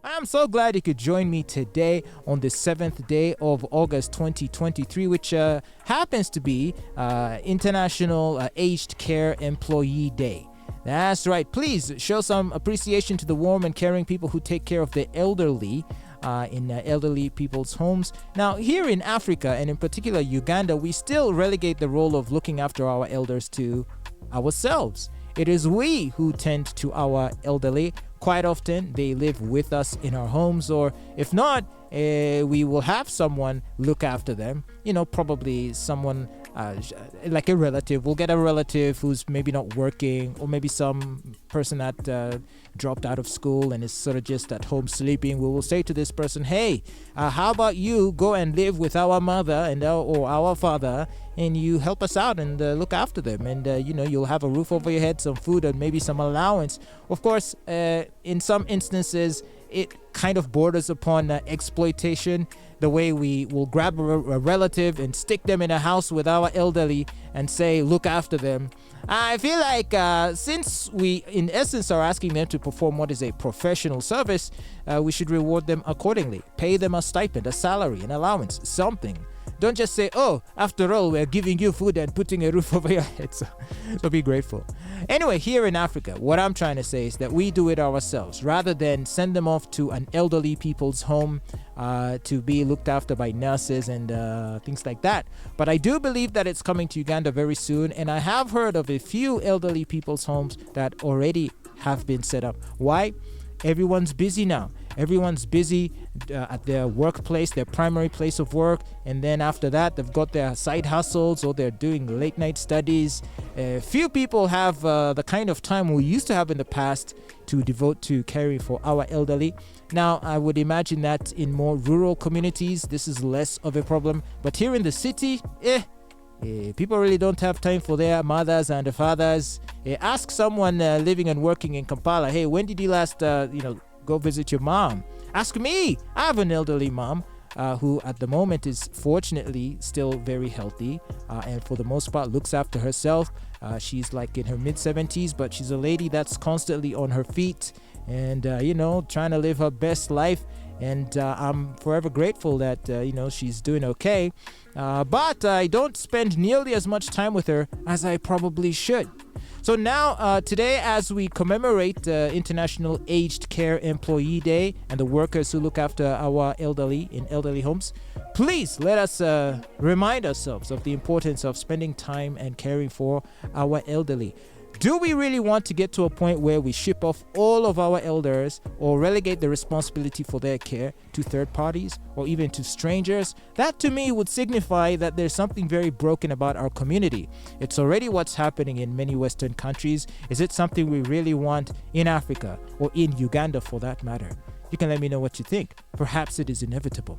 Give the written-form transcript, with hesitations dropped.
I'm so glad you could join me today on the 7th day of August 2023, which happens to be International Aged Care Employee Day. That's right. Please show some appreciation to the warm and caring people who take care of the elderly in elderly people's homes. Now, here in Africa, and in particular Uganda, we still relegate the role of looking after our elders to ourselves. It is we who tend to our elderly. Quite often, they live with us in our homes, or if not, we will have someone look after them. Probably someone like a relative. We'll get a relative who's maybe not working, or maybe some person that dropped out of school and is sort of just at home sleeping. We will say to this person, hey, how about you go and live with our mother and or our father, and you help us out and look after them, and you'll have a roof over your head, some food, and maybe some allowance. Of course, in some instances, it kind of borders upon exploitation, the way we will grab a relative and stick them in a house with our elderly and say, look after them. I feel like since we, in essence, are asking them to perform what is a professional service, we should reward them accordingly. Pay them a stipend, a salary, an allowance, something. Don't just say, oh, after all, we're giving you food and putting a roof over your head. So be grateful. Anyway, here in Africa, what I'm trying to say is that we do it ourselves rather than send them off to an elderly people's home to be looked after by nurses and things like that. But I do believe that it's coming to Uganda very soon, and I have heard of a few elderly people's homes that already have been set up. Why? Everyone's busy now. Everyone's busy at their workplace, their primary place of work, and then after that they've got their side hustles, or they're doing late night studies. Few people have the kind of time we used to have in the past to devote to caring for our elderly. Now, I would imagine that in more rural communities this is less of a problem, but here in the city, people really don't have time for their mothers and fathers. Ask someone living and working in Kampala, hey, when did you last go visit your mom? Ask me. I have an elderly mom who at the moment is fortunately still very healthy and for the most part looks after herself. She's like in her mid-70s, but she's a lady that's constantly on her feet and trying to live her best life. And I'm forever grateful that she's doing okay, but I don't spend nearly as much time with her as I probably should. So now today, as we commemorate International Aged Care Employee Day and the workers who look after our elderly in elderly homes, please let us remind ourselves of the importance of spending time and caring for our elderly. Do we really want to get to a point where we ship off all of our elders or relegate the responsibility for their care to third parties or even to strangers? That to me would signify that there's something very broken about our community. It's already what's happening in many Western countries. Is it something we really want in Africa or in Uganda for that matter? You can let me know what you think. Perhaps it is inevitable.